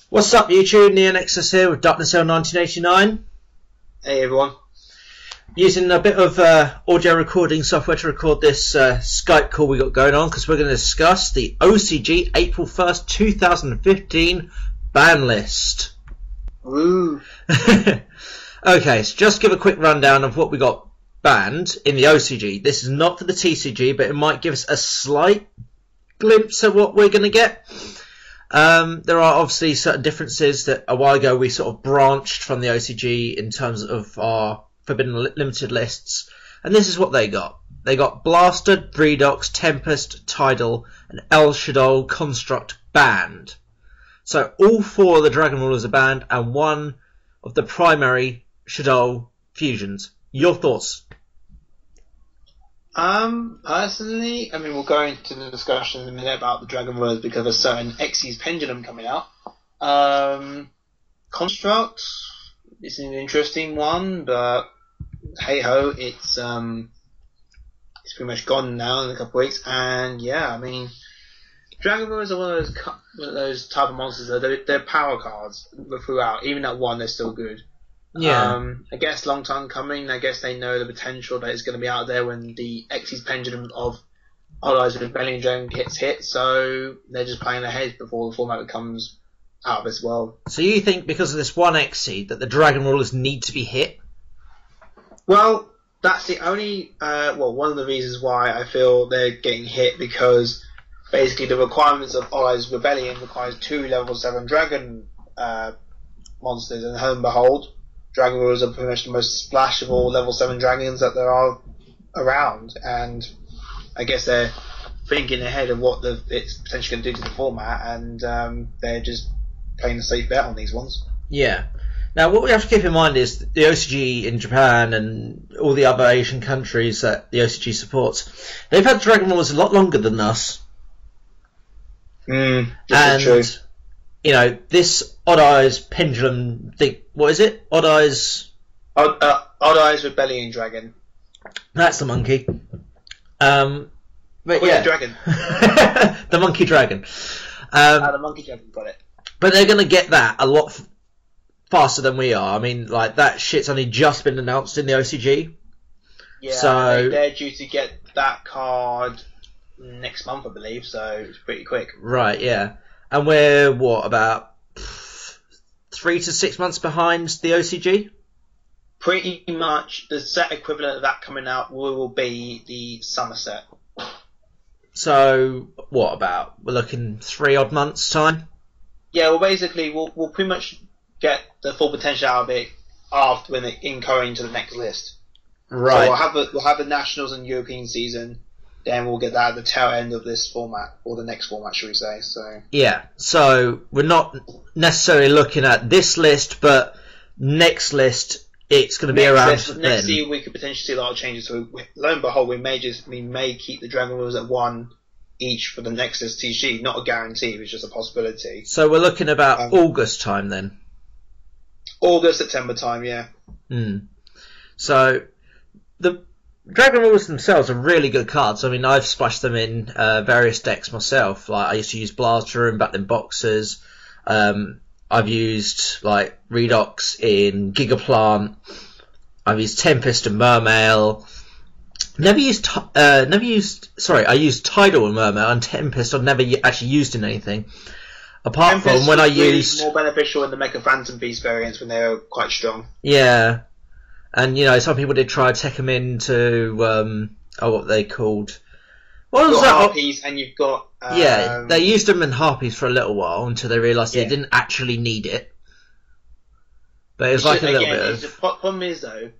What's up YouTube, NeoNexudus here with DarknessL1989. Hey everyone. Using a bit of audio recording software to record this Skype call we got going on, because we're going to discuss the OCG April 1st 2015 ban list. Woo. Okay, so just give a quick rundown of what we got banned in the OCG. This is not for the TCG, but it might give us a slight glimpse of what we're going to get. There are obviously certain differences that a while ago we sort of branched from the OCG in terms of our Forbidden Limited lists, and this is what they got. They got Blaster, Redox, Tempest, Tidal, and El Shadow Construct banned. So all four of the Dragon Rulers are banned, and one of the primary Shadow fusions. Your thoughts? Personally, I mean, we'll go into the discussion in a minute about the Dragon Rulers because of a certain Xyz Pendulum coming out. Construct is an interesting one, but hey ho, it's pretty much gone now in a couple of weeks. And yeah, I mean, Dragon Rulers are one of those type of monsters that they're power cards throughout. Even at one, they're still good. Yeah. I guess long time coming. I guess they know the potential that is going to be out there when the Xyz Pendulum of Odd Eyes Rebellion Dragon gets hit. So they're just playing ahead before the format becomes out of this world. So you think because of this one Xyz that the Dragon Rulers need to be hit? Well, that's the only one of the reasons why I feel they're getting hit, because basically the requirements of Odd Eyes Rebellion requires 2 level 7 dragon monsters, and lo and behold, Dragon Rulers are pretty much the most splashable level 7 dragons that there are around, and I guess they're thinking ahead of what it's potentially going to do to the format, and they're just playing a safe bet on these ones. Yeah. Now, what we have to keep in mind is the OCG in Japan and all the other Asian countries that the OCG supports, they've had Dragon Rulers a lot longer than us. This is true. You know, this Odd Eyes Pendulum thing, what is it? Odd Eyes... Odd Eyes Rebellion Dragon. That's the monkey. But yeah, dragon. The monkey dragon. The monkey dragon, got it. But they're going to get that a lot faster than we are. I mean, like, that shit's only just been announced in the OCG. Yeah, so they're due to get that card next month, I believe, so it's pretty quick. Right, yeah. And we're, what, about 3 to 6 months behind the OCG? Pretty much the set equivalent of that coming out will be the summer set. So, what about? We're looking 3 odd months' time? Yeah, well, basically, we'll pretty much get the full potential out of it after when it incoming to the next list. Right. So we'll have the Nationals and European season. Then we'll get that at the tail end of this format, or the next format, should we say. So yeah, so we're not necessarily looking at this list, but next list, it's going to be around then. Next year, we could potentially see a lot of changes. So lo and behold, we may keep the Dragon Rulers at 1 each for the next TCG. Not a guarantee, it's just a possibility. So we're looking about August time then? August, September time, yeah. So the Dragon Rulers themselves are really good cards. I mean, I've splashed them in various decks myself. Like, I used to use Blaster and back then Boxers. I've used, like, Redox in Gigaplant. I've used Tempest and Mermail. I used Tidal and Mermail, and Tempest I've never actually used in anything. Apart Tempest from when I really used... more beneficial in the Mecha Phantom Beast variants when they were quite strong. Yeah. And, you know, some people did try to take them into, what they called... What was that? Harpies, and you've got... yeah, they used them in Harpies for a little while until they realised they didn't actually need it. But it was like a little bit of... The problem is, though,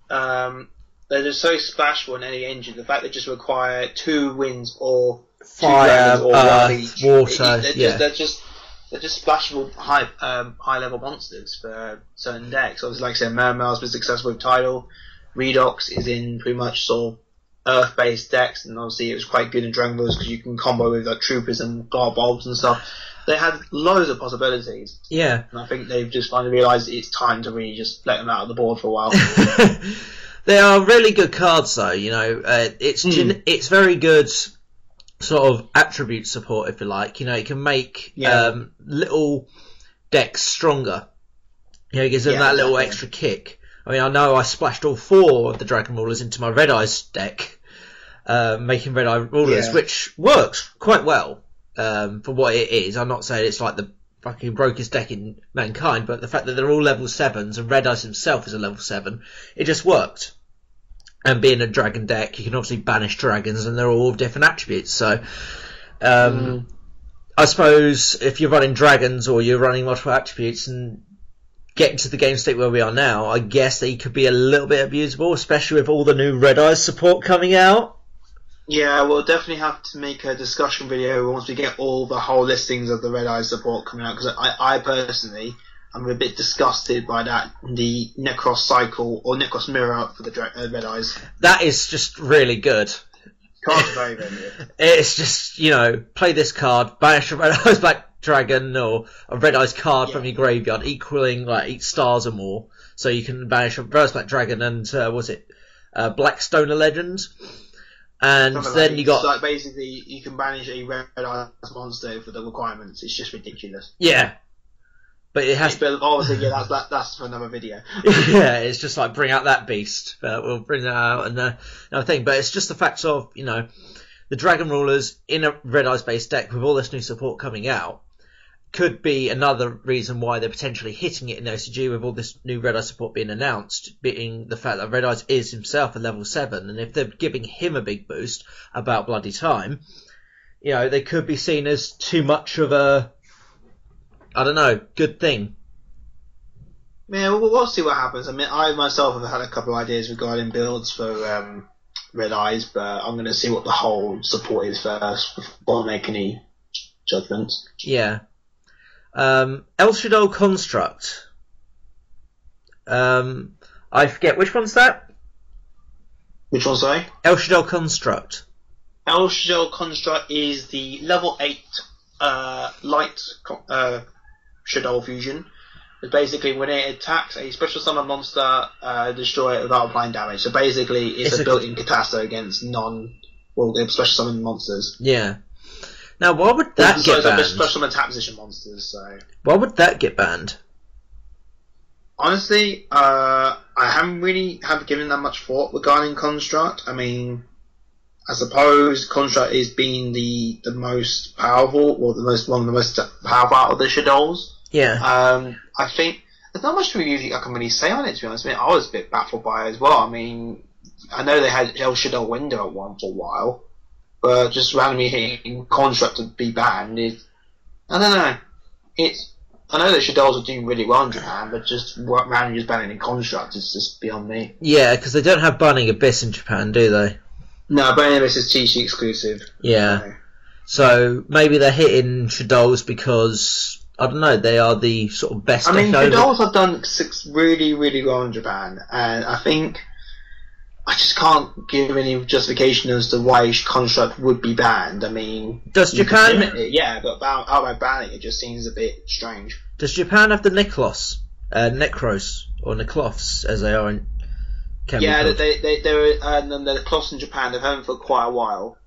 they're just so splashable in any engine. The fact they just require 2 winds or fire, 2 or water, they're just splashable high level monsters for certain decks. Obviously, like I said, Mermail's been successful with Tidal. Redox is in pretty much sort of Earth-based decks, and obviously it was quite good in Dragon Balls because you can combo with like Troopers and Guard Bulbs and stuff. They had loads of possibilities. Yeah. And I think they've just finally realised it's time to really just let them out of the board for a while. They are really good cards, though. You know, it's very good sort of attribute support, if you like. You know, it can make little decks stronger. You know, it gives them that little exactly. extra kick. I mean, I know I splashed all 4 of the Dragon Rulers into my Red Eyes deck, making Red Eye Rulers, which works quite well for what it is. I'm not saying it's like the fucking brokest deck in mankind, but the fact that they're all level 7s and Red Eyes himself is a level 7, it just worked. And being a dragon deck, you can obviously banish dragons, and they're all different attributes. So, I suppose if you're running dragons or you're running multiple attributes and getting to the game state where we are now, I guess they could be a little bit abusable, especially with all the new Red Eyes support coming out. Yeah, we'll definitely have to make a discussion video once we get all the whole listings of the Red Eyes support coming out, because I personally am a bit disgusted by the Necros cycle or Necros mirror for the Red Eyes. That is just really good. Card's very, very good. It's just, you know, play this card, banish a Red Eyes Black Dragon or a Red Eyes card from your graveyard, equaling like 8 stars or more. So you can banish a Red Eyes Black Dragon and, Black Stoner Legend. And Something then like, you got... like basically, you can banish a Red Eyes monster for the requirements. It's just ridiculous. Yeah. But it has... But obviously, that's for another video. Yeah, it's just like, bring out that beast. We'll bring that out and another thing. But it's just the fact of, you know, the Dragon Rulers in a Red Eyes based deck with all this new support coming out could be another reason why they're potentially hitting it in OCG with all this new Red Eyes support being announced, being the fact that Red Eyes is himself a level 7, and if they're giving him a big boost about bloody time, you know, they could be seen as too much of a, I don't know, good thing. Yeah, we'll see what happens. I mean, I myself have had a couple of ideas regarding builds for Red Eyes, but I'm going to see what the whole support is first before I make any judgments. Yeah. El Shaddai Construct. I forget, which one's that? Which one, sorry? El Shaddai Construct. El Shaddai Construct is the level 8 light Shadow fusion. It's basically when it attacks a special summon monster, destroy it without applying damage. So basically, it's a built-in Catastro against special summon monsters. Yeah. Now, why would that get banned? Special summon attack position monsters. So why would that get banned? Honestly, I haven't really given that much thought regarding Construct. I mean, I suppose Construct is being the most powerful, or one of the most powerful out of the Shadows. Yeah. I think there's not much I can really say on it, to be honest. I mean, I was a bit baffled by it as well. I mean, I know they had El Shaddai Window at one for a while, but just randomly hitting Construct to be banned is, I don't know. I know that Shadows are doing really well in Japan, but just randomly just banning in Construct is just beyond me. Yeah, because they don't have Burning Abyss in Japan, do they? No, Burning Abyss is TC exclusive. Yeah. So maybe they're hitting Shadows because, I don't know, they are the sort of best. I mean, Shadows have done really, really well in Japan, and I think I just can't give any justification as to why Construct would be banned. I mean, does Japan? Yeah, but outright banning it just seems a bit strange. Does Japan have the Necros, or Neclofs as they are in? Yeah, they're and then the Neclofs in Japan. They've had them for quite a while.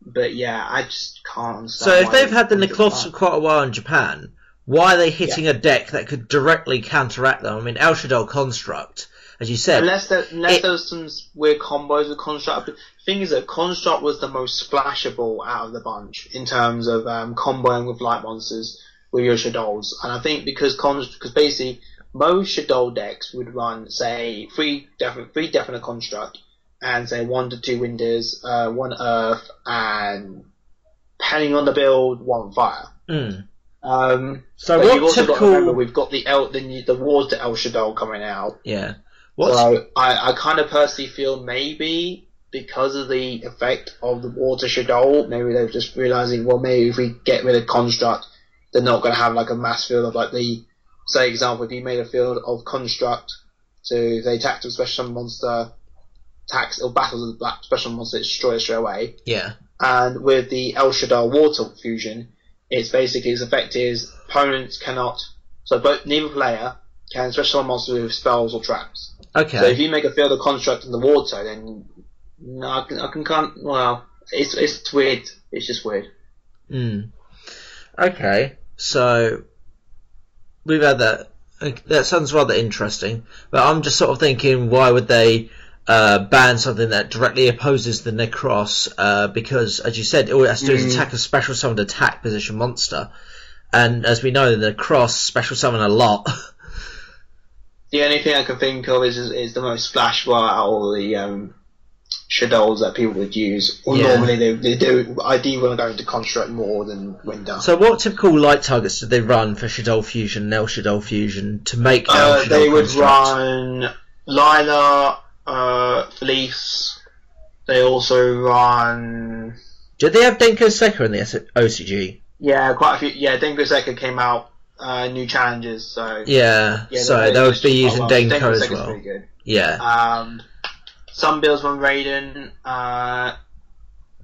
But yeah, I just can't understand. So if they've had the Neclofs for quite a while in Japan, why are they hitting a deck that could directly counteract them? I mean, El Shaddai Construct, as you said. Unless there's some weird combos with Construct. The thing is that Construct was the most splashable out of the bunch in terms of comboing with light monsters with your Shadows. And I think because basically most Shadow decks would run, say, three definite Construct, and say 1 to 2 Winters, 1 Earth, and depending on the build, 1 Fire. So what you've also got to remember, we've got the Wars to El Shaddai coming out. Yeah. So I kind of personally feel maybe because of the effect of the War to Shadow, maybe they're just realizing, well, maybe if we get rid of Construct, they're not going to have like a mass field of like say example, if you made a field of Construct, so they attack to a special summon monster, attacks or battles with the black special monster, destroy it straight away. Yeah. And with the El Shaddai Water fusion, it's basically its effect is opponents cannot, so neither player can special summon monsters with spells or traps. Okay. So if you make a field of Construct in the water, then it's weird. It's just weird. Okay. So we've had that. That sounds rather interesting, but I'm just sort of thinking, why would they ban something that directly opposes the Necros? Because, as you said, all it has to do is attack a special summoned attack position monster, and as we know, the Necros special summon a lot. The only thing I can think of is the most splash bar out of all the shadows that people would use. Or normally they do. Ideally, want to go into construct more than window. So, what typical light targets did they run for Shadow Fusion, Nel Shadow Fusion to make Nel Shadow They would construct? run Lila, Felice. They also run. Did they have Denko Sekka in the OCG? Yeah, quite a few. Yeah, Denko Sekka came out. New challenges, so so they would be using Denko as well. Pretty good. Yeah. Some builds on Raiden,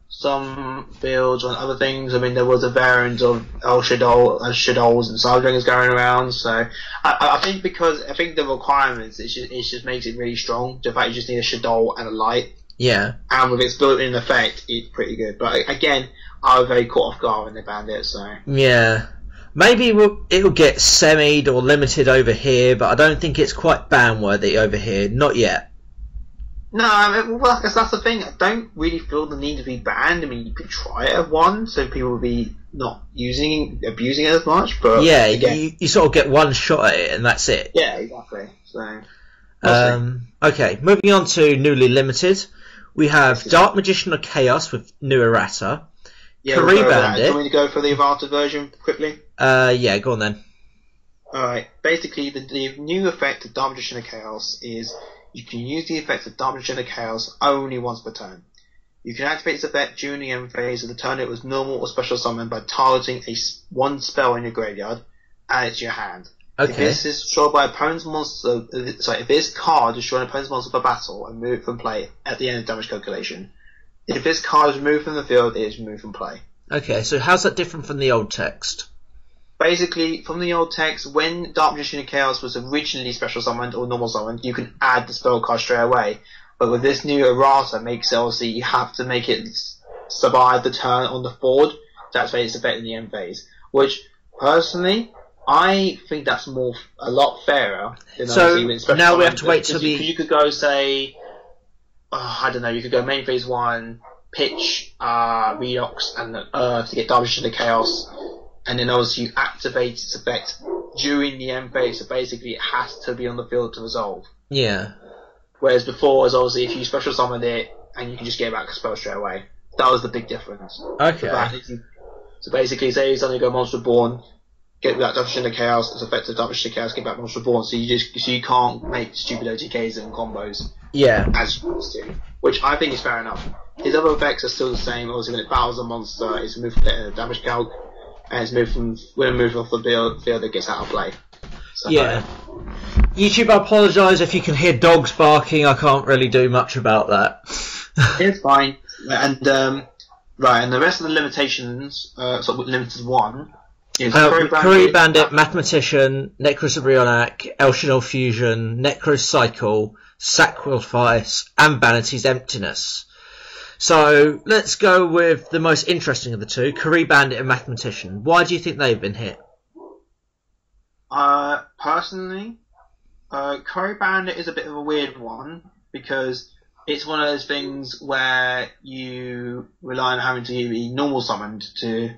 some builds on other things. I mean, there was a variant of El Shadows and Side Dragons going around. So I think the requirements it just makes it really strong. The fact you just need a Shadow and a light. Yeah. And with its built-in effect, it's pretty good. But again, I was very caught off guard when they banned it. So yeah. Maybe it'll get semied or limited over here, but I don't think it's quite ban-worthy over here. Not yet. No, I mean, well, I guess that's the thing. I don't really feel the need to be banned. I mean, you could try it at one, so people will be not abusing it as much. But yeah, again, you sort of get one shot at it, and that's it. Yeah, exactly. So, okay, moving on to newly limited. We have Dark Magician of Chaos with new errata. Yeah, Kari Bandit. Do you want me to go for the errata version quickly? Yeah, go on then. Alright, basically the new effect of Dark Magician of Chaos is you can use the effect of Dark Magician of Chaos only once per turn. You can activate this effect during the end phase of the turn it was normal or special summon by targeting one spell in your graveyard, add it to your hand. Okay. If this is destroyed by opponent's monster, if this card destroys an opponent's monster for battle and removed from play at the end of damage calculation, if this card is removed from the field, it is removed from play. Okay, so how's that different from the old text? Basically, from the old text, when Dark Magician of Chaos was originally special summoned or normal summoned, you can add the spell card straight away. But with this new errata, makes it obviously you have to make it survive the turn on the board. That's why it's effect in the end phase. Which, personally, I think that's a lot fairer. Than so now we have to wait till the... You could go, say... I don't know, you could go main phase 1, pitch, Redox, and Earth to get Dark Magician of Chaos, and then obviously you activate its effect during the end phase, so basically it has to be on the field to resolve. Yeah. Whereas before, is obviously if you special summoned it, and you can just get back a spell straight away. That was the big difference. Okay. So basically, say you suddenly go Monster Born, get that Dark Magician of Chaos, it's effective Dark Magician of Chaos, get back Monster Born, so you can't make stupid OTKs and combos. Yeah. As you used to, which I think is fair enough. His other effects are still the same. Obviously, when it battles a monster, it's moved from the damage calc, and it's moved when it moves off the field, it gets out of play. So, yeah. YouTube, I apologise if you can hear dogs barking. I can't really do much about that. It's fine. And right, and the rest of the limitations, sort of limited one. Kari Bandit, Mathematician, Necrosabrionac, El Shadow Fusion, Necrocycle, Sacrifice, and Vanity's Emptiness. So let's go with the most interesting of the two, Kari Bandit and Mathematician. Why do you think they've been hit? Personally, Kari Bandit is a bit of a weird one because it's one of those things where you rely on having to be normal summoned to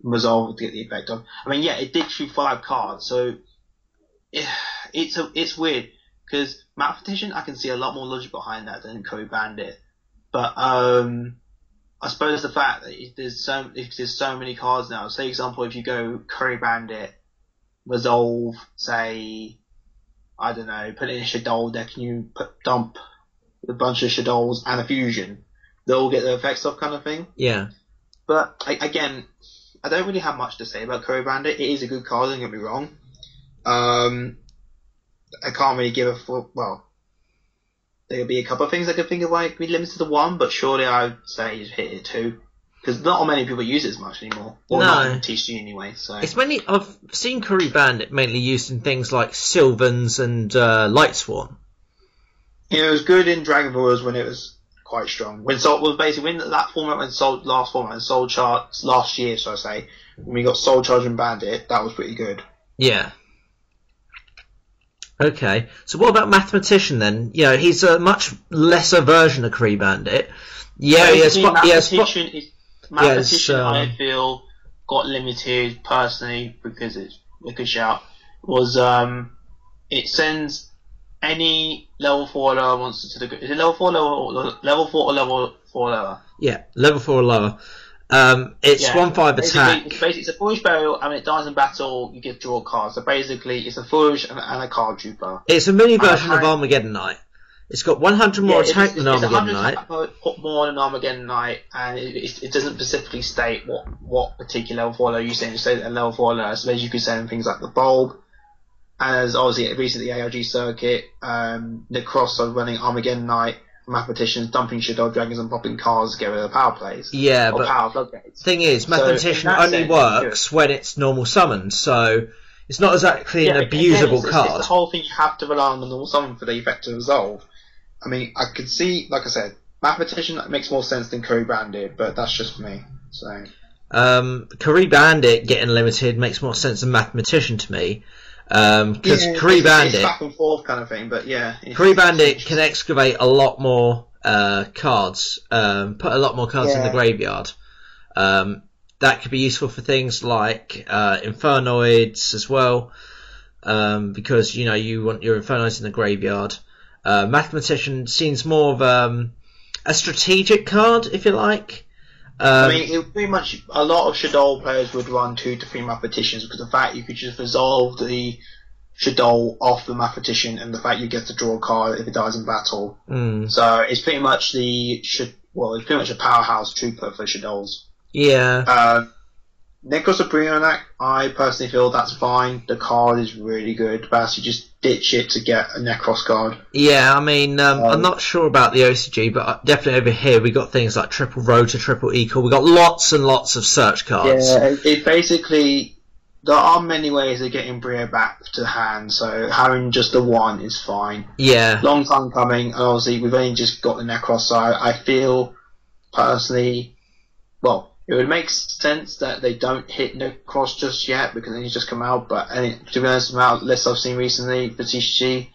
resolve to get the effect of. I mean, yeah, it did shoot 5 cards, so it's weird because Mathematician, I can see a lot more logic behind that than Kari Bandit. But I suppose the fact that there's so many cards now. Say, for example, if you go Kari Bandit, resolve, say, I don't know, put in a Shadow deck, and you dump a bunch of Shadows and a Fusion, they'll get the effects off, kind of thing. Yeah. But again, I don't really have much to say about Kari Bandit. It is a good card, don't get me wrong. I can't really give a full... Well, there'll be a couple of things I could think of like be limited to 1, but surely I'd say you'd hit it 2. Because not many people use it as much anymore. Or not in TCG anyway, so... It's mainly... I've seen Kari Bandit mainly used in things like Sylvans and Lightsworn. It was good in Dragon Warriors when it was quite strong. When Soul was basically when that format when Soul last format and Soul Charge last year, so I say, when we got Soul Charge and Bandit, that was pretty good. Yeah. Okay, so what about Mathematician then? You know, he's a much lesser version of Kree Bandit. Yeah, Mathematician, I feel, got limited personally because it's a good shout. Was it sends any level 4 or lower monster to the... Is it level 4 level 4 or level 4 lower? Yeah, level 4 or lower. It's 1/5 attack. Basically, it's a foolish burial, and when it dies in battle, you get draw cards. So basically, it's a foolish and a card trooper. It's a mini version of Armageddon Knight. It's got 100 more attack than Armageddon Knight. It's 100 attack more than Armageddon Knight, and it doesn't specifically state what particular level 4 level you're saying. You say that level 4 level, so you could say things like the bulb. And as obviously recently the ARG circuit, Nick Cross are running Armageddon Knight, Mathematicians, dumping Shadow Dragons and popping cards to get rid of the power plays. Yeah, but power floodgates. Thing is, Mathematician only works when it's normal summon, so it's not exactly an abusable card. It's the whole thing, you have to rely on the normal summon for the effect to resolve. I mean, I could see, like I said, Mathematician makes more sense than Kree Bandit, but that's just me. So, Kree Bandit getting limited makes more sense than Mathematician to me. Because Kree Bandit, it's back and forth kind of thing, but yeah. Kree Bandit can excavate a lot more cards, put a lot more cards in the graveyard. That could be useful for things like Infernoids as well, because you know you want your Infernoids in the graveyard. Mathematician seems more of a strategic card, if you like. I mean, it pretty much a lot of Shadow players would run 2 to 3 Mathematicians because the fact you could just resolve the Shadow off the Mathematician, and the fact you get to draw a card if it dies in battle. So it's pretty much it's pretty much a powerhouse trooper for Shadows. Yeah. Necros Abrionac, I personally feel that's fine. The card is really good, but you just ditch it to get a Necros card. Yeah, I mean, I'm not sure about the OCG, but definitely over here we got things like Triple Road to Triple Equal. We got lots and lots of search cards. Yeah, it basically, there are many ways of getting Brio back to hand, so having just the one is fine. Yeah. Long time coming, and obviously we've only just got the Necros, so I feel personally, well, it would make sense that they don't hit Necros just yet because he's just come out. But to be honest, from our list I've seen recently, for TCG,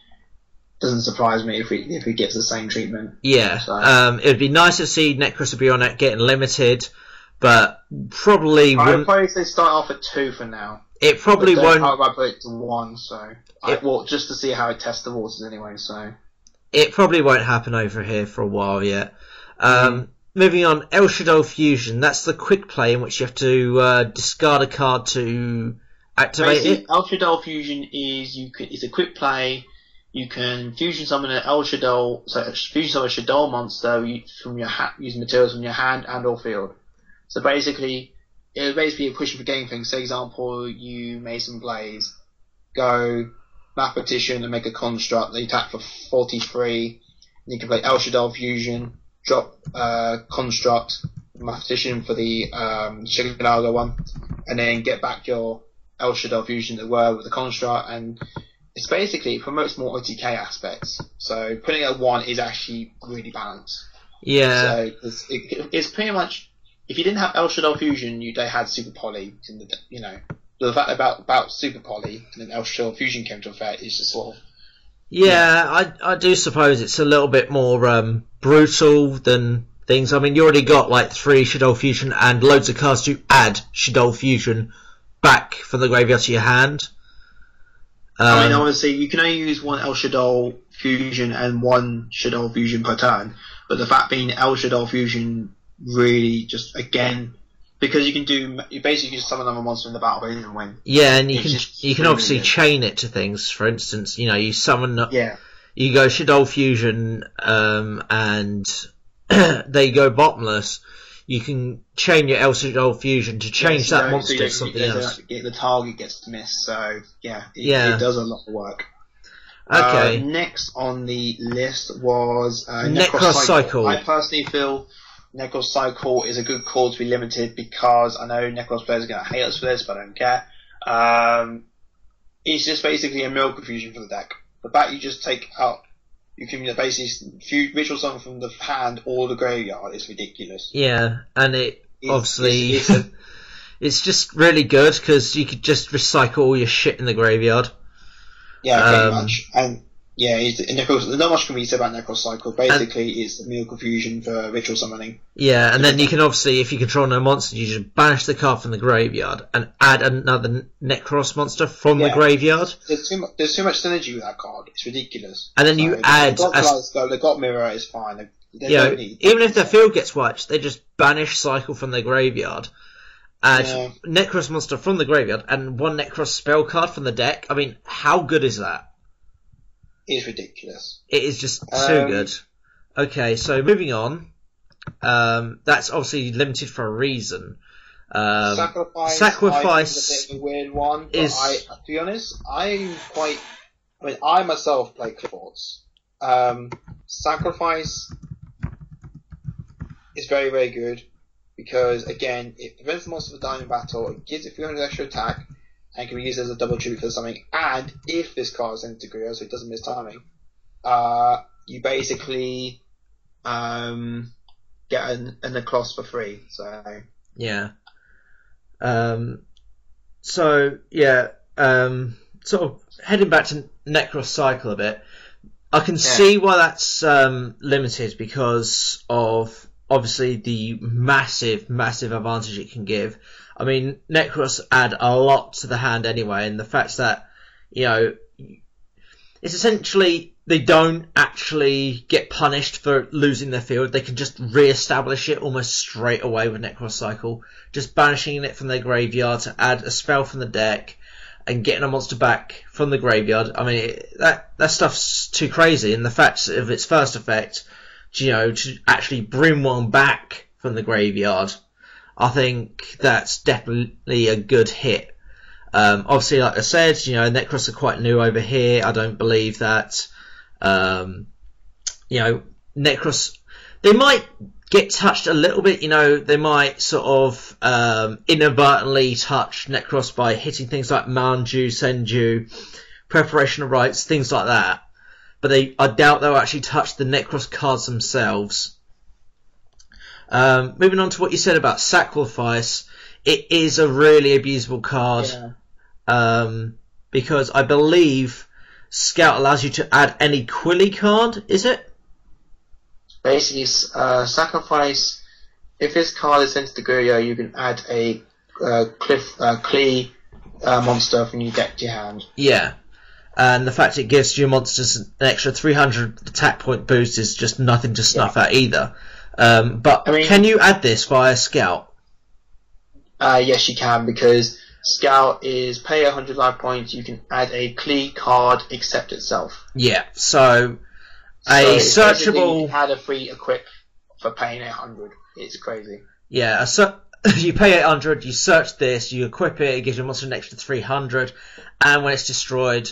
doesn't surprise me if he gets the same treatment. Yeah, so. It would be nice to see Necros Abrionac getting limited, but probably I'd probably say start off at 2 for now. It probably won't. I'd put it to 1, so just to see how it tests the waters anyway. So it probably won't happen over here for a while yet. Moving on, El Shaddai Fusion. That's the quick play in which you have to discard a card to activate it. El Shaddai Fusion it's a quick play. You can fusion summon an El Shaddai, fusion summon a Shaddai monster from your using materials from your hand and or field. So basically, it would basically be a pushing for game thing. Say, example, you Mason Blaze, go Mathematician and make a construct. They attack for 43. And you can play El Shaddai Fusion. Drop construct Mathematician for the Chicago one, and then get back your El Shaddai Fusion that were with the construct, and it's basically, it promotes more OTK aspects. So putting at 1 is actually really balanced. Yeah. So it's pretty much, if you didn't have El Shaddai Fusion, they had Super Poly. The fact about Super Poly and then El Shaddai Fusion came to effect is just sort of. Yeah, I do suppose it's a little bit more brutal than things. I mean, you already got like 3 Shadow Fusion and loads of cards to add Shadow Fusion back from the graveyard to your hand. I mean, obviously, you can only use 1 El Shaddai Fusion and 1 Shadow Fusion per turn, but the fact being El Shaddai Fusion really just, again, because you basically just summon another monster in the battle and win. Yeah, and you can obviously chain it to things. For instance, you summon. Yeah. You go Shadow Fusion, and there you go Bottomless. You can chain your El Shaddai Fusion to change that monster to something else. The target gets missed, so it does a lot of work. Okay. Next on the list was Necros Cycle. I personally feel Necros Cycle is a good call to be limited because I know Necros players are going to hate us for this, but I don't care. It's just basically a Miracle Fusion for the deck. The fact you just take out, you can basically ritual summon from the hand or the graveyard is ridiculous. Yeah, and it's just really good because you could just recycle all your shit in the graveyard. Yeah, pretty much. And yeah, there's not much can be said about Necros Cycle. Basically, it's the Miracle Fusion for ritual summoning. Yeah, and then you can obviously, if you control no monster, you just banish the card from the graveyard and add another Necros monster from the graveyard. There's too much synergy with that card. It's ridiculous. And then you add... They've got Mirror, it's fine. Even if their field gets wiped, they just banish Cycle from their graveyard. Add Necros monster from the graveyard and one Necros spell card from the deck. I mean, how good is that? It's ridiculous. It is just too good. Okay, so moving on. That's obviously limited for a reason. Sacrifice is a bit of a weird one. But to be honest, I myself play Clifford's. Sacrifice is very, very good because, again, it prevents the monster from dying in battle, it gives it 300 extra attack, and can be used as a double tribute for something. And if this card is integrated, so it doesn't miss timing, you basically get a Necros for free. So yeah. Sort of heading back to Necros Cycle a bit. I can see why that's limited because of obviously the massive advantage it can give. I mean, Necros add a lot to the hand anyway, and the fact that, it's essentially they don't actually get punished for losing their field. They can just re-establish it almost straight away with Necros Cycle, just banishing it from their graveyard to add a spell from the deck and getting a monster back from the graveyard. I mean, that stuff's too crazy, and the fact of its first effect, to actually bring one back from the graveyard, I think that's definitely a good hit. Obviously, like I said, Necros are quite new over here. I don't believe that, Necros, they might get touched a little bit, they might sort of inadvertently touch Necros by hitting things like Manju, Senju, Preparation of Rites, things like that. But I doubt they'll actually touch the Necros cards themselves. Moving on to what you said about Sacrifice, it is a really abusable card. Because I believe Scout allows you to add any Quilly card, is it? Basically, Sacrifice, if this card is sent to the graveyard, you can add a Klee monster from your deck to your hand. Yeah. And the fact it gives your monsters an extra 300 attack point boost is just nothing to snuff at either. But can you add this via Scout? Yes, you can, because Scout is pay 100 life points, you can add a Klee card except itself. Yeah, so a searchable... You had a free equip for paying 800. It's crazy. Yeah, you pay 800, you search this, you equip it gives your monster an extra 300, and when it's destroyed,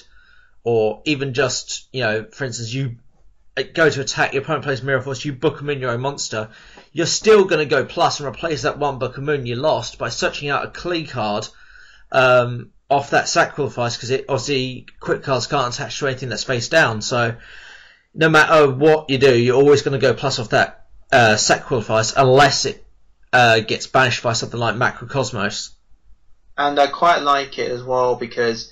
or even just, for instance, you go to attack, your opponent plays Mirror Force, you book them in your own monster, you're still going to go plus and replace that one Book of Moon you lost by searching out a Klee card off that Sacrifice, because obviously quick cards can't attach to anything that's face down, so no matter what you do, you're always going to go plus off that Sacrifice unless it gets banished by something like Macrocosmos. And I quite like it as well because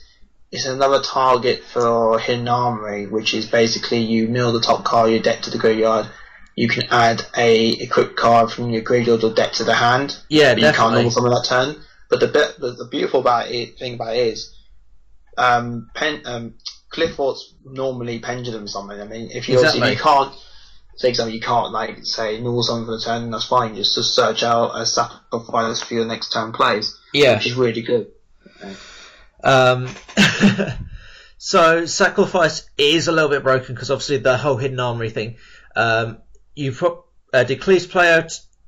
it's another target for Hidden Armory, which is basically you mill the top card of your deck to the graveyard. You can add a equipped card from your graveyard or deck to the hand. Yeah, but definitely. You can't normal summon that turn. But the beautiful thing about it is, Clifford's normally pendulum summon. I mean, if you can't, for example, you can't say normal summon for the turn, that's fine. Just search out a Sacrifice for your next turn plays. Yeah, which is really good. So Sacrifice is a little bit broken because obviously the whole Hidden Armory thing. You put Declease player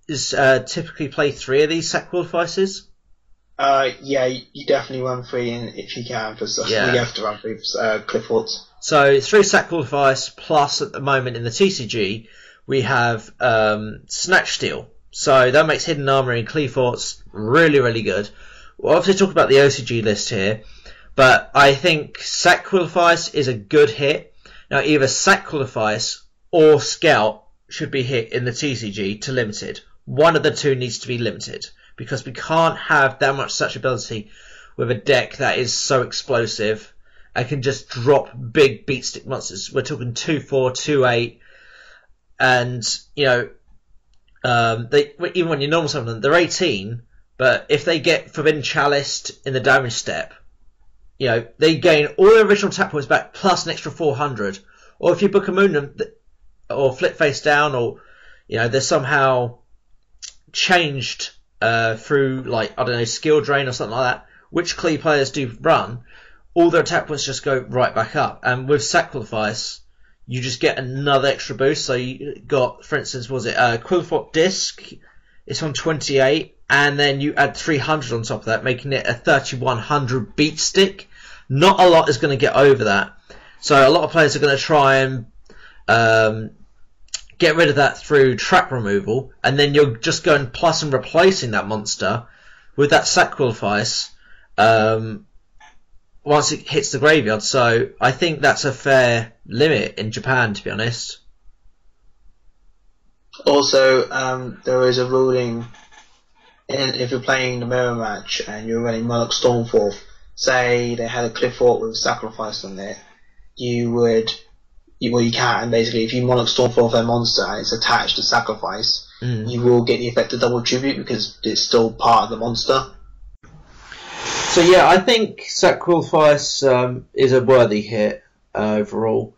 is typically play 3 of these Sacrifices. Yeah, you definitely run 3 if you can. You have to run 3 Clifford's. So 3 Sacrifice plus at the moment in the TCG we have Snatch Steal. So that makes Hidden Armory and Clifford's really, really good. We'll obviously talk about the OCG list here, but I think Sacrifice is a good hit. Now either Sacrifice or Scout should be hit in the TCG to limited. One of the two needs to be limited, because we can't have that much searchability with a deck that is so explosive and can just drop big beatstick monsters. We're talking 2/4, 2/8, and they even when you normal summon them, they're 18. But if they get Forbidden Chalice in the damage step, they gain all their original attack points back plus an extra 400. Or if you book a moon them, or flip face down, or they're somehow changed through skill drain or something like that, which Klee players do run, all their attack points just go right back up. And with Sacrifice, you just get another extra boost. So you got, for instance, Quillthwort Disc? It's on 28, and then you add 300 on top of that, making it a 3100 beat stick. Not a lot is going to get over that. So a lot of players are going to try and get rid of that through trap removal, and then you're just going plus and replacing that monster with that Sacrifice once it hits the graveyard. So I think that's a fair limit in Japan, to be honest. Also, there is a ruling, if you're playing the mirror match and you're running Monarch Stormforth, say they had a Cliffort with Sacrifice on it, you can basically, if you Monarch Stormforth their monster and it's attached to Sacrifice, you will get the effect of double tribute because it's still part of the monster. So yeah, I think Sacrifice is a worthy hit overall.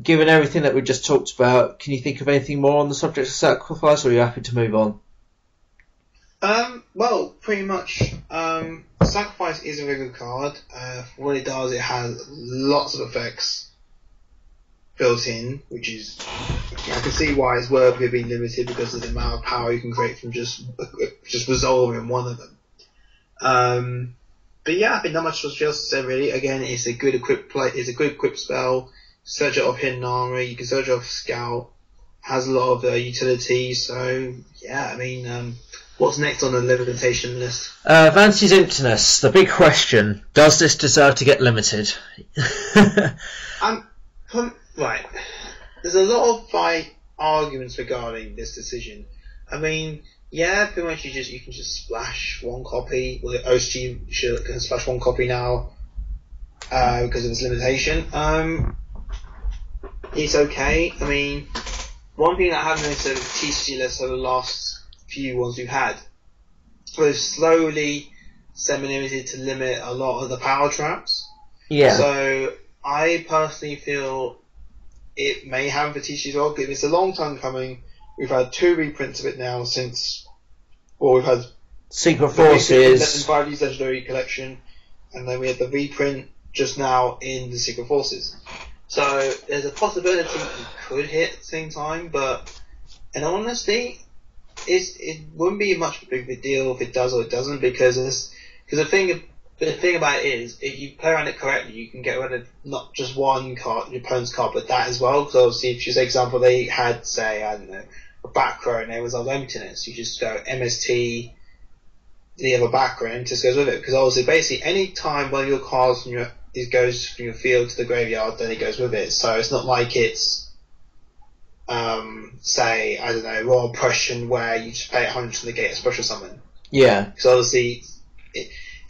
Given everything that we just talked about, can you think of anything more on the subject of Sacrifice, or are you happy to move on? Well, pretty much. Sacrifice is a very good card. What it does, it has lots of effects built in, which is, I can see why it's worthy of being limited because of the amount of power you can create from just resolving one of them. But yeah, I think not much was just said really. Again, it's a good equip spell. Search it off Hidden Armory, you can search it off Scout, has a lot of utility, so yeah, I mean, what's next on the limitation list? Vanity's Emptiness, the big question, does this deserve to get limited? Right, there's a lot of arguments regarding this decision. I mean, yeah, pretty much you can just splash one copy, well, OCG can splash one copy now, because of its limitation. It's okay. I mean, one thing that happened in the TCG list over the last few ones we've had, we've slowly semi-limited to limit a lot of the power traps. Yeah. So I personally feel it may happen for TCG as well. It's a long time coming. We've had 2 reprints of it now since, well, we've had Secret Forces, 5D's Legendary Collection, and then we had the reprint just now in the Secret Forces. So there's a possibility it could hit at the same time, but in all honesty, it wouldn't be much of a big deal if it does or it doesn't, because the thing about it is, if you play around it correctly, you can get rid of not just one card, your opponent's card, but that as well. Because obviously, if you say, example, they had, say, I don't know, a back row and there was Emptiness, you just go MST, the other back row, and just goes with it. Because obviously, basically, any time one of your cards from it goes from your field to the graveyard, then it goes with it. So it's not like it's, say, I don't know, Royal Oppression, where you just pay 100 to negate a special summon. Yeah. So obviously,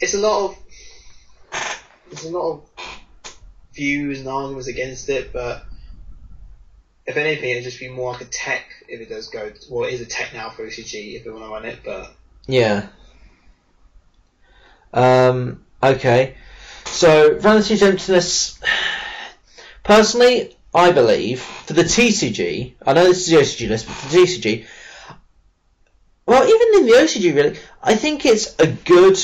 it's a lot of views and arguments against it, but if anything, it'd just be more like a tech if it does go. Well, it is a tech now for OCG if they want to run it, but yeah. Okay. So, Vanity's Emptiness, personally, I believe, for the TCG, I know this is the OCG list, but for the TCG, well, even in the OCG, really, I think it's a good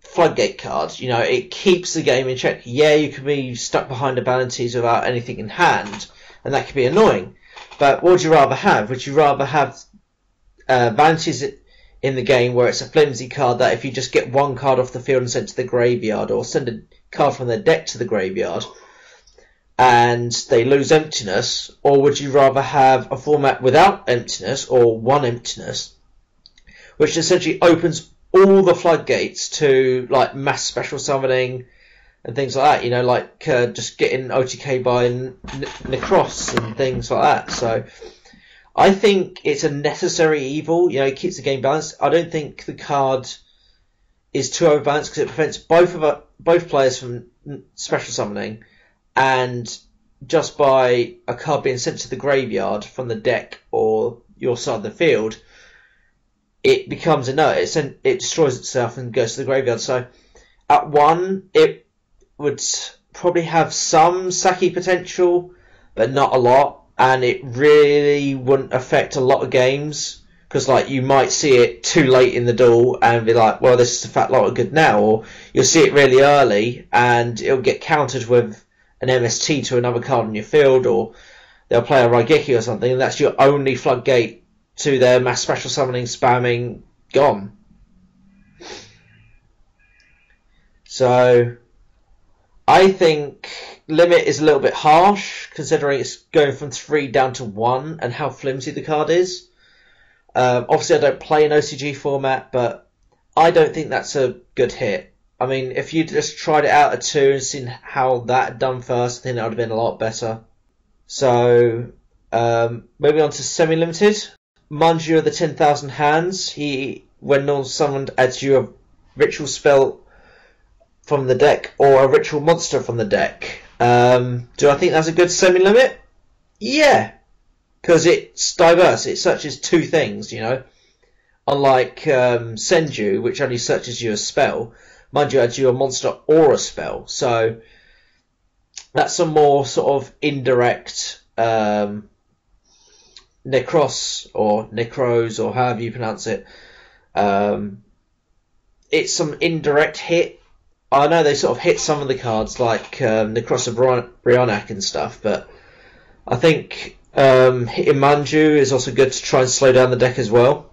floodgate card. You know, it keeps the game in check. Yeah, you can be stuck behind a Balances without anything in hand, and that can be annoying. But what would you rather have? Would you rather have Balances in the game where it's a flimsy card that if you just get one card off the field and sent to the graveyard, or send a card from their deck to the graveyard and they lose Emptiness, or would you rather have a format without Emptiness or one Emptiness, which essentially opens all the floodgates to like mass special summoning and things like that, you know, like just getting OTK by Necros and things like that. So I think it's a necessary evil. You know, it keeps the game balanced. I don't think the card is too overbalanced because it prevents both players from special summoning, and just by a card being sent to the graveyard from the deck or your side of the field, it becomes inert. It destroys itself and goes to the graveyard. So at 1, it would probably have some Saki potential, but not a lot, and it really wouldn't affect a lot of games. Because, like, you might see it too late in the duel and be like, well, this is a fat lot of good now. Or you'll see it really early and it'll get countered with an MST to another card in your field, or they'll play a Raigeki or something, and that's your only floodgate to their mass special summoning, spamming, gone. So, I think limit is a little bit harsh, considering it's going from 3 down to 1 and how flimsy the card is. Obviously, I don't play an OCG format, but I don't think that's a good hit. I mean, if you just tried it out at 2 and seen how that had done first, I think that would have been a lot better. So, moving on to semi-limited. Manju of the 10,000 Hands. When non-summoned, adds you a ritual spell from the deck or a ritual monster from the deck. Do I think that's a good semi-limit? Yeah. Because it's diverse. It searches 2 things, you know. Unlike Senju, which only searches you a spell, Manju adds you a monster or a spell. So that's a more sort of indirect Necros or Necros or however you pronounce it. It's some indirect hit. I know they sort of hit some of the cards like Necros of Brionac and stuff, but I think hitting Manju is also good to try and slow down the deck as well.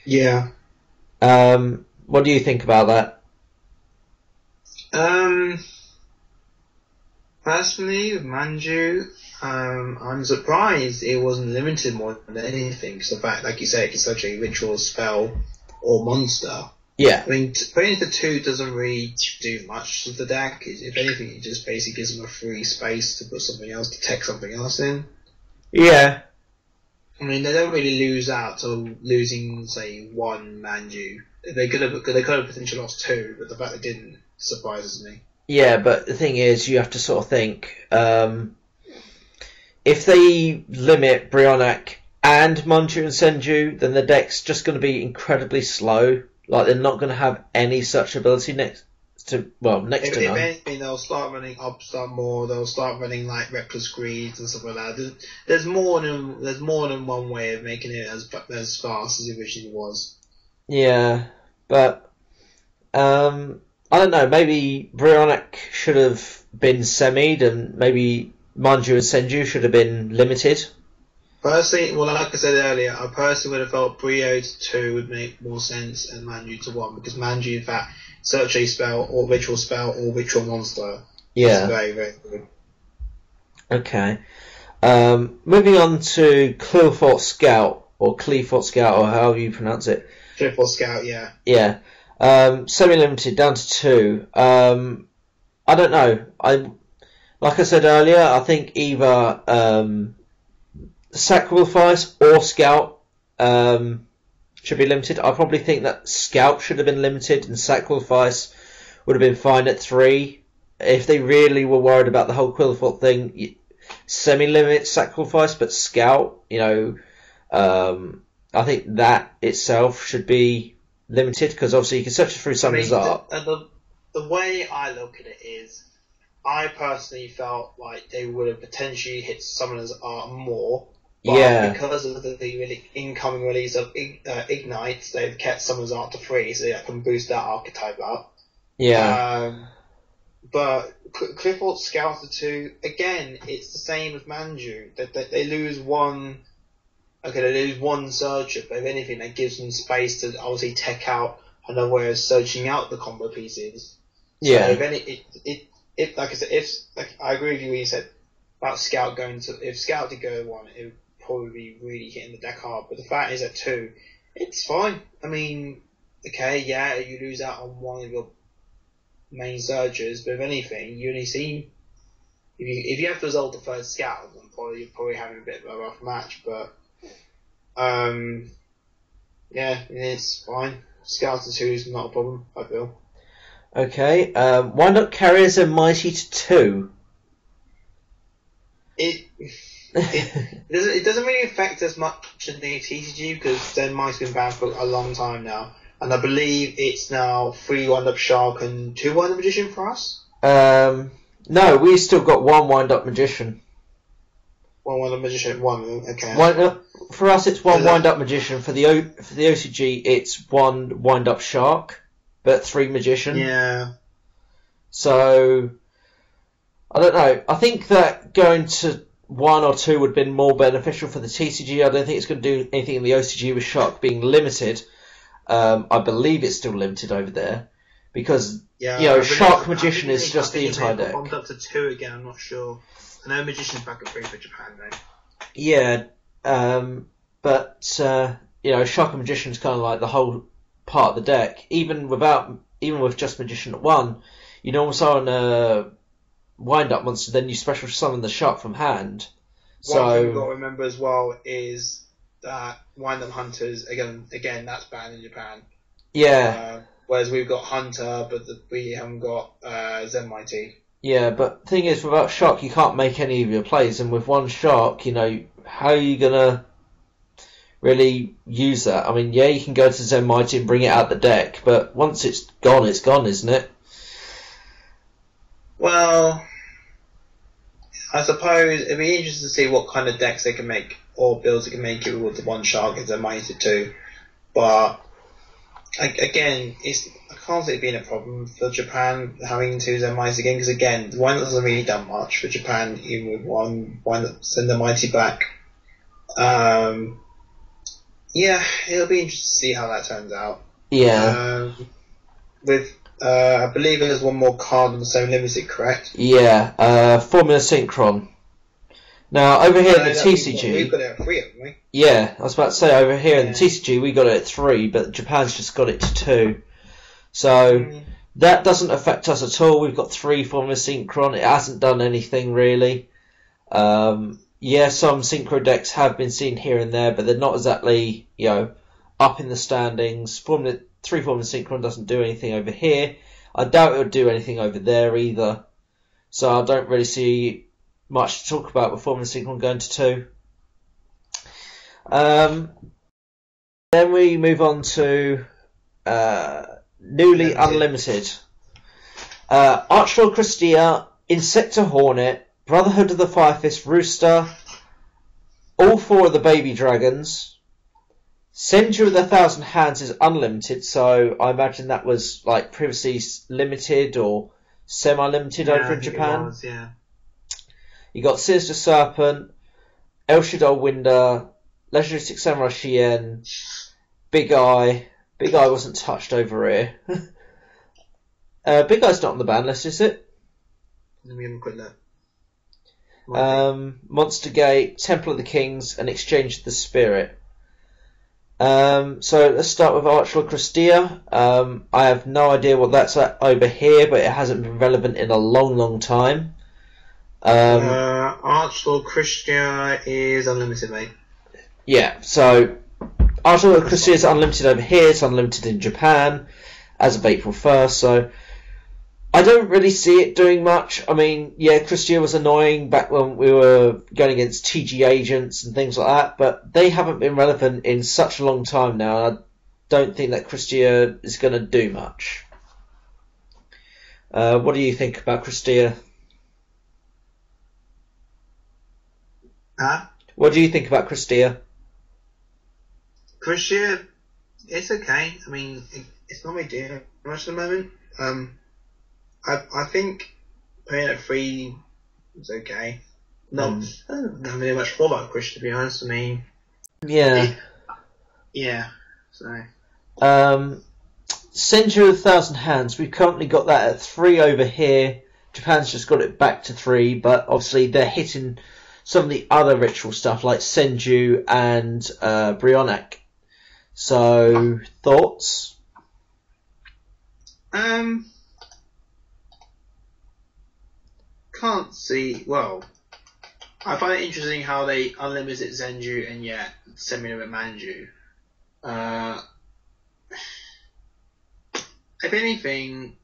Yeah. What do you think about that? Personally, with Manju, I'm surprised it wasn't limited more than anything. Because the fact, like you say, it's such a ritual spell or monster. Yeah. I mean, putting it to 2 doesn't really do much to the deck. If anything, it just basically gives them a free space to put something else, to tech something else in. Yeah. I mean, they don't really lose out to losing, say, 1 Manju. They could have potentially lost 2, but the fact they didn't surprises me. Yeah, but the thing is, you have to sort of think, if they limit Brionac and Manju and Senju, then the deck's just going to be incredibly slow. Like, they're not going to have any such ability next to none. If anything, they'll start running Upstart more. They'll start running like Reckless Greed and stuff like that. There's more than one way of making it as fast as it originally was. Yeah, but I don't know. Maybe Brionac should have been semied, and maybe Manju and Senju should have been limited. Personally, well, like I said earlier, I personally would have felt Brio to 2 would make more sense than Manju to 1, because Manju, in fact, search a spell or ritual monster. Yeah. It's very, very good. Okay. Moving on to Clearfort Scout, or however you pronounce it. Clearfort Scout, yeah. Yeah. Semi-limited, down to 2. I don't know. Like I said earlier, I think either Sacrifice or Scout should be limited. I probably think that Scout should have been limited and Sacrifice would have been fine at 3. If they really were worried about the whole Quillfoot thing, semi-limit Sacrifice, but Scout, I think that itself should be limited, because obviously you can search through Summoner's Art. The way I look at it is, I personally felt like they would have potentially hit Summoner's Art more. But because of the incoming release of Ignite, they've kept Summoner's Art to 3, so that can boost that archetype up. Yeah. But Clifford Scout to 2, again, it's the same as Manju. They lose one. Okay, they lose one searcher, but if anything, that gives them space to obviously tech out another way of searching out the combo pieces. So if like I said, I agree with you when you said about Scout if Scout did go to 1, it would probably be really hitting the deck hard. But the fact is at 2, it's fine. I mean, okay, yeah, you lose out on one of your main searchers, but if anything, you only see if you have to resolve the first Scout, then you're probably having a bit of a rough match. But Yeah, it's fine. Scouter 2 is not a problem, I feel. Okay, why not carriers and mighty to 2? It doesn't really affect us much in the TCG because Zen Mike's been banned for a long time now, and I believe it's now 3 wind-up shark and 2 wind-up magician for us. No, we still got 1 wind-up magician. 1 wind-up magician, 1. Okay. For us, it's 1 wind-up magician. For the OCG, it's 1 wind-up shark, but 3 magician. Yeah. So I don't know. I think that going to 1 or 2 would have been more beneficial for the TCG. I don't think it's going to do anything in the OCG with Shark being limited. I believe it's still limited over there because Shark Magician is just the entire deck. Bumped up to 2 again. I'm not sure. I know Magician's back at 3 for Japan though. Yeah, but Shark and Magician is kind of like the whole part of the deck. Even with just Magician at 1, you normally summon a wind-up monster, then you special summon the Shark from hand. One thing we've got to remember as well is that wind-up hunters again that's banned in Japan. Yeah. Whereas we've got Hunter, but we haven't got Zen Mighty. Yeah, but the thing is, without Shark, you can't make any of your plays, and with 1 Shark, how are you gonna really use that? I mean, yeah, you can go to Zen Mighty and bring it out the deck, but once it's gone, isn't it? Well, I suppose it'd be interesting to see what kind of decks they can make or builds they can make it with the 1 Shark and Zen Mighty 2. But again, I can't see it being a problem for Japan having 2 Zen Mighty again, because again, one hasn't really done much for Japan, even with one that send the Mighty back. Yeah, it'll be interesting to see how that turns out. Yeah. I believe there's 1 more card on the same limited, correct? Yeah, Formula Synchron. Now, over here in the TCG... We've got it at 3, haven't we? Yeah, I was about to say, over here in the TCG, we got it at 3, but Japan's just got it to 2. So, that doesn't affect us at all. We've got 3 Formula Synchron. It hasn't done anything, really. Yeah, some Synchro decks have been seen here and there, but they're not exactly, up in the standings. 3 Formula Synchron doesn't do anything over here. I doubt it would do anything over there either. So I don't really see much to talk about with Formula Synchron going to 2. Then we move on to newly unlimited. Archlord Christia, Insector Hornet, Brotherhood of the Firefist Rooster, all 4 of the baby dragons. Senju of the Thousand Hands is unlimited, so I imagine that was like previously limited or semi-limited over in Japan. It was, yeah. You got Sinister Serpent, El Shaddai Winder, Legendary Six Samurai Shien, Big Eye. Big Eye wasn't touched over here. Big Eye's not on the ban list, is it? Let me have a quick look. Monster Gate, Temple of the Kings, and Exchange of the Spirit. So let's start with Archlord Christia. I have no idea what that's at over here, but it hasn't been relevant in a long time. Archlord Christia is unlimited, mate. Yeah, so Archlord Christia is unlimited over here. It's unlimited in Japan as of April 1st, so I don't really see it doing much. I mean, yeah, Christia was annoying back when we were going against TG agents and things like that, but they haven't been relevant in such a long time now, and I don't think that Christia is going to do much. What do you think about Christia? Huh? What do you think about Christia? Christia, it's okay. I mean, it's not really doing much at the moment. I think playing at 3 is okay. I don't have really much thought about Christia, to be honest. I mean, yeah. So, Senju of the Thousand Hands. We've currently got that at 3 over here. Japan's just got it back to 3, but obviously they're hitting some of the other ritual stuff like Senju and Brionac. So, thoughts? Can't see. Well, I find it interesting how they unlimited Zenju and yet semi-limit Manju. If anything,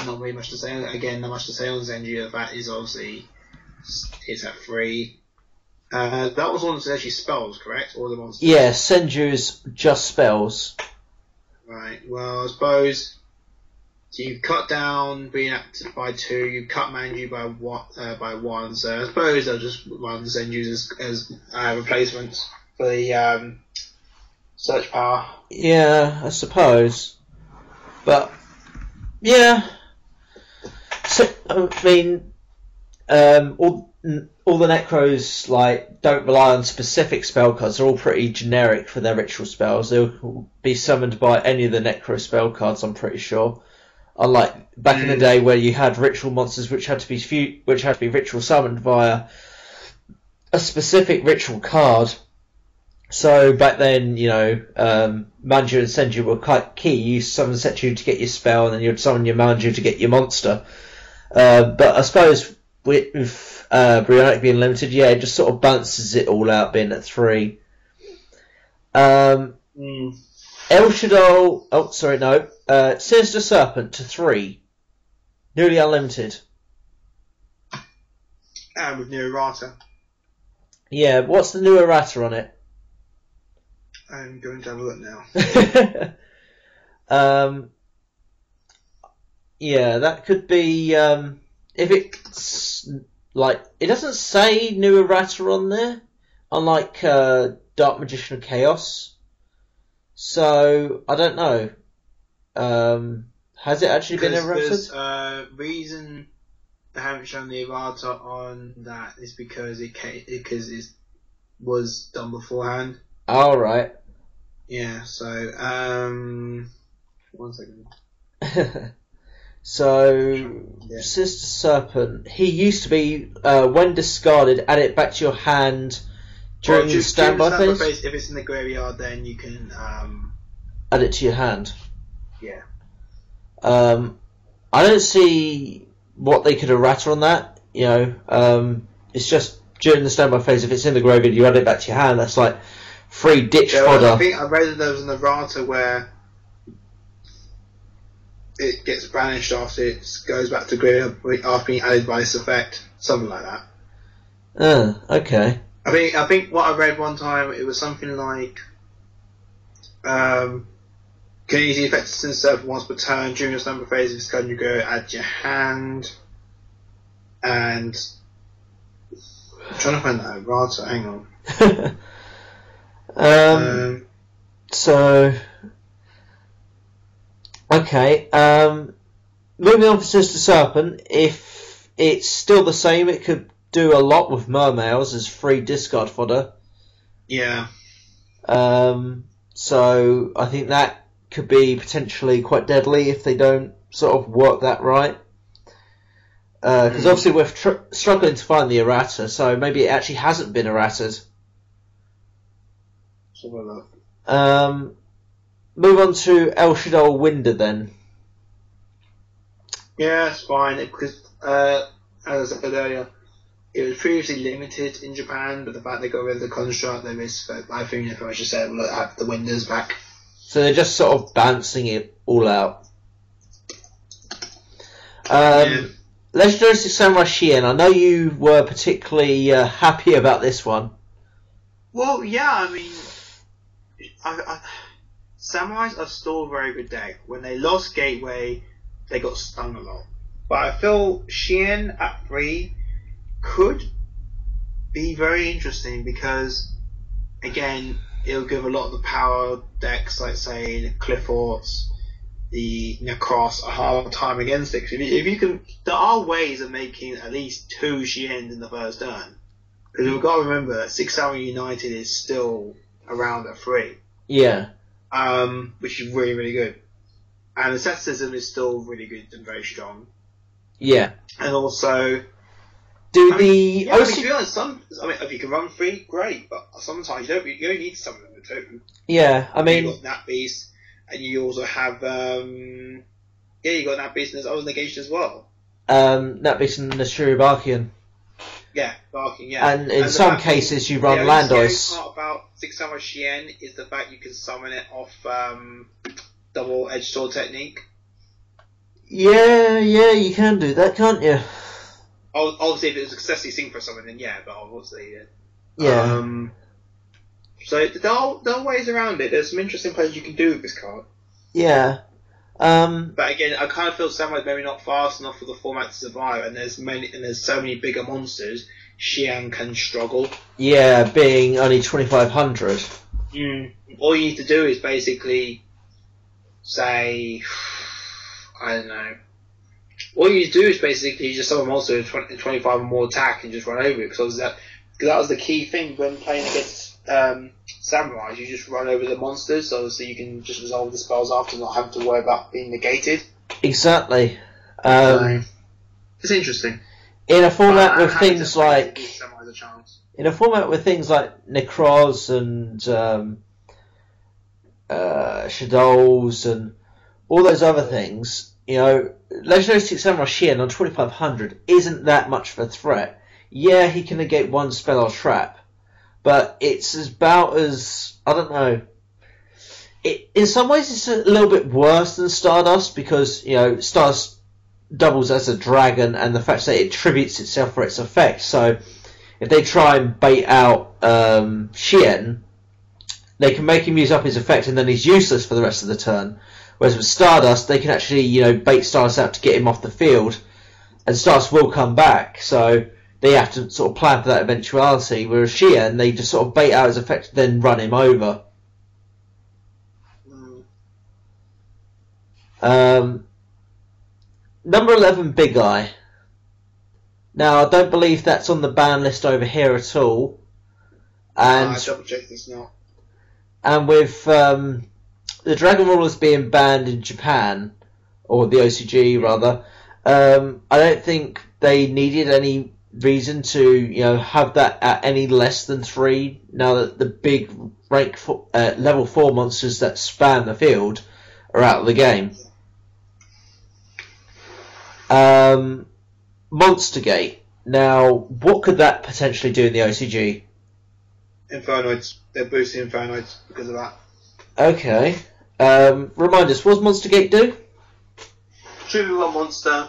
not really much to say. Again, not much to say on Zenju. That is obviously it's at 3. That was one that's actually spells, correct? Or the monsters? Yeah, Senju's just spells. Right. Well, I suppose. So you cut down being acted by 2. You cut Manju by 1. So I suppose they'll just run Zenju's as replacements for the search power. Yeah, I suppose. But yeah. So I mean, all the Necros don't rely on specific spell cards. They're all pretty generic for their ritual spells. They'll be summoned by any of the Necro spell cards, I'm pretty sure. Unlike back in the day where you had ritual monsters which had to be ritual summoned via a specific ritual card. So back then, Manju and Senju were quite key. You summon Senju to get your spell, and then you'd summon your Manju to get your monster. But I suppose with Brionic being limited, yeah, it just sort of balances it all out, being at 3. El Shaddai, Sinister Serpent to 3. Newly unlimited. And with new errata. Yeah, what's the new errata on it? I'm going to have a look now. Yeah, that could be, if it's, it doesn't say new errata on there, unlike Dark Magician of Chaos. So, I don't know. Has it actually been errated? Reason they haven't shown the errata on that is because it was done beforehand. All right. Yeah. So, 1 second. So, Sister Serpent, he used to be when discarded, add it back to your hand during the standby phase. If it's in the graveyard, then you can add it to your hand. Yeah. I don't see what they could errata on that. It's just during the standby phase. If it's in the graveyard, you add it back to your hand. That's like free ditch fodder. I think I read that there was an errata where it gets banished after it goes back to graveyard after being added by this effect, something like that. Okay. I think what I read one time, it was something like, can you use the effect of Sin Serpent once per turn during your standby phase? If it's going, you go add your hand, and I'm trying to find that errata. Hang on. So. Okay, moving on for Sister Serpent, if it's still the same, it could do a lot with mermaids as free discard fodder. Yeah. So I think that could be potentially quite deadly if they don't sort of work that right. Because obviously we're struggling to find the errata, so maybe it actually hasn't been errated. Something like that. Move on to El Shaddai Winder then. Yeah, it's fine. Because, as I said earlier, it was previously limited in Japan, but the fact they got rid of the construct, I think if I should say, we'll have the Winders back. So they're just sort of balancing it all out. Legendary Samurai Shien, I know you were particularly happy about this one. Well, yeah, I mean, Samurais are still a very good deck. When they lost Gateway, they got stung a lot. But I feel Shien at 3 could be very interesting because, again, it'll give a lot of the power decks, like say the Clifforts, the Necros, a hard time against it. If you can, there are ways of making at least 2 Shiens in the first turn. Because we've got to remember that 6 Hour United is still around at 3. Yeah. Which is really, really good. And asceticism is still really good and very strong. Yeah. And also, to be honest, if you can run 3, great. But sometimes you don't need some of them too. Yeah, I mean, you've got Nat Beast, and you also have you got Nat Beast and there's other negation as well. Nat Beast and the Shuribakian. Yeah, barking, yeah. And in some cases you run land ice. The part about 6 Samurai Shien is the fact you can summon it off double-edged sword technique. Yeah, you can do that, can't you? Obviously, if it was successfully synced for something, then yeah, but obviously, yeah. So there are ways around it. There's some interesting plays you can do with this card. Yeah. But again, I kind of feel Samurai's maybe not fast enough for the format to survive, and there's so many bigger monsters. Xian can struggle. Yeah, being only 2,500. All you need to do is basically say, I don't know. All you need to do is basically just summon a monster with 25 or more attack and just run over it, because that was the key thing when playing against samurais. You just run over the monsters, so obviously you can just resolve the spells after, not having to worry about being negated. Exactly. It's interesting. In a format with things like Necros and Shadows and all those other things, Legendary 6 Samurai Shien on 2,500 isn't that much of a threat. Yeah, he can negate one spell or trap, but it's about as, I don't know. In some ways, it's a little bit worse than Stardust because Stardust doubles as a dragon, and the fact that it tributes itself for its effect. So, if they try and bait out Shien, they can make him use up his effect, and then he's useless for the rest of the turn. Whereas with Stardust, they can actually bait Stardust out to get him off the field, and Stardust will come back. So they have to sort of plan for that eventuality. Whereas Shien, they just sort of bait out his effect, then run him over. Number 11, Big Eye. Now, I don't believe that's on the ban list over here at all. And I double check this now. And with the Dragon Rulers being banned in Japan, or the OCG rather, I don't think they needed any reason to have that at any less than 3. Now that the big level 4 monsters that span the field are out of the game. Monster Gate. Now, what could that potentially do in the OCG? Infernoids. They're boosting Infernoids because of that. Okay. Remind us, what does Monster Gate do? Tribute one monster.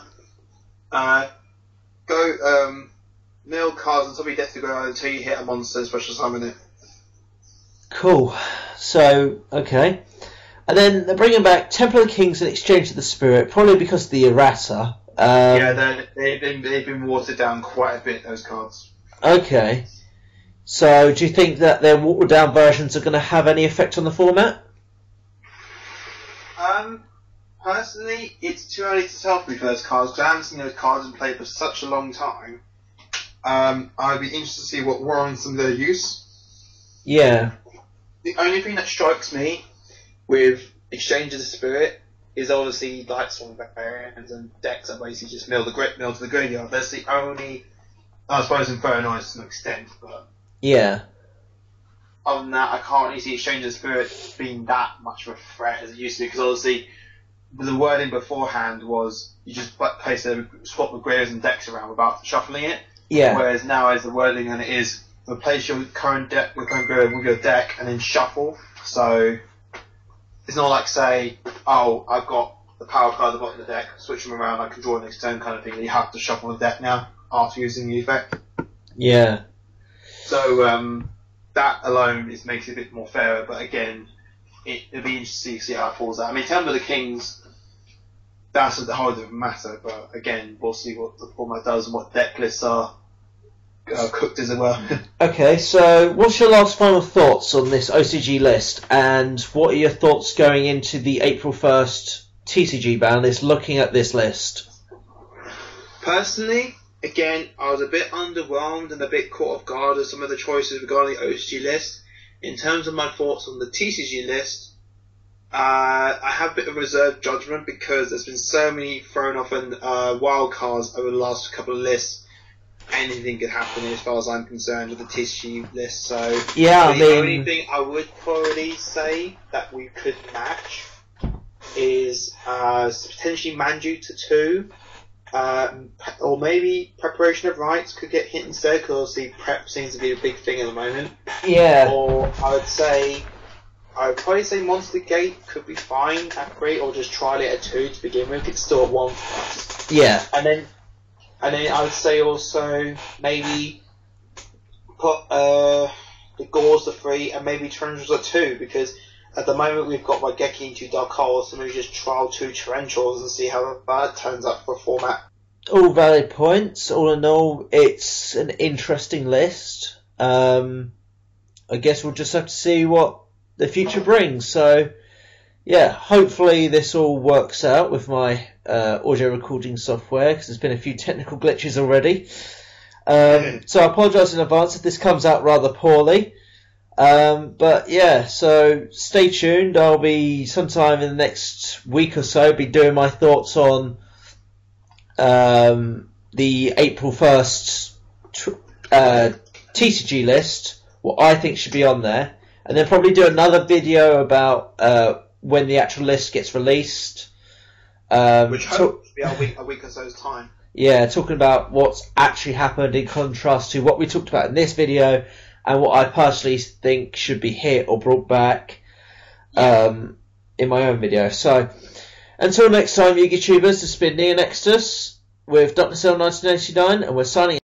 Mill cards until you get to go until you hit a monster, special summon it. Cool. So, okay. And then they're bringing back Temple of the Kings in exchange for the Spirit, probably because of the errata. They've been watered down quite a bit, those cards. Okay. So, do you think that their watered down versions are going to have any effect on the format? Personally, it's too early to tell for me for those cards, because I haven't seen those cards in play for such a long time. I'd be interested to see what warrants some of their use. Yeah. The only thing that strikes me with Exchange of the Spirit is obviously Lightstorm variants and decks that basically just mill to the graveyard. That's the only, I suppose, Infernoids to an extent, but yeah. Other than that, I can't really see Exchange of the Spirit being that much of a threat as it used to be, because obviously the wording beforehand was you just swap the graveyards and decks around without shuffling it. Yeah. Whereas now, as the wording and it is, replace your current deck with your deck and then shuffle. So it's not like say, oh, I've got the power card at the bottom of the deck, switch them around, I can draw next turn kind of thing. You have to shuffle the deck now after using the effect. Yeah. So that alone makes it a bit more fairer. But again, it'll be interesting to see how it falls out. I mean, Temple of the Kings, that's a whole different matter. But again, we'll see what the format does and what deck lists are cooked, as it were. Okay, so what's your last final thoughts on this OCG list, and what are your thoughts going into the April 1st TCG ban list, looking at this list? Personally, again, I was a bit underwhelmed and a bit caught off guard with some of the choices regarding the OCG list. In terms of my thoughts on the TCG list, I have a bit of reserved judgment because there's been so many thrown off and wild cards over the last couple of lists. Anything could happen as far as I'm concerned with the TCG list. So yeah, the only thing I would probably say that we could match is potentially Manju to 2 Or maybe preparation of rights could get hit instead, because obviously prep seems to be a big thing at the moment. Yeah. Or I would probably say Monster Gate could be fine at 3, or just trial it at 2 to begin with. It's still at 1 for us. Yeah. And then I would say also maybe put the Gores to 3 and maybe Tarentulas at 2, because at the moment we've got Raigeki into Dark Holes, so maybe just trial 2 Tarentulas and see how that turns up for a format. All valid points. All in all, it's an interesting list. I guess we'll just have to see what the future brings. So, yeah, hopefully this all works out with my audio recording software, because there's been a few technical glitches already. So I apologise in advance if this comes out rather poorly. But yeah, so stay tuned. I'll be sometime in the next week or so be doing my thoughts on the April 1st TCG list, what I think should be on there, and then probably do another video about when the actual list gets released. Which hopefully should be a week or so's time. Yeah, talking about what's actually happened in contrast to what we talked about in this video, and what I personally think should be hit or brought back in my own video. So, until next time, you YouTubers, this has been NeoNexudus with DarknessL1989, and we're signing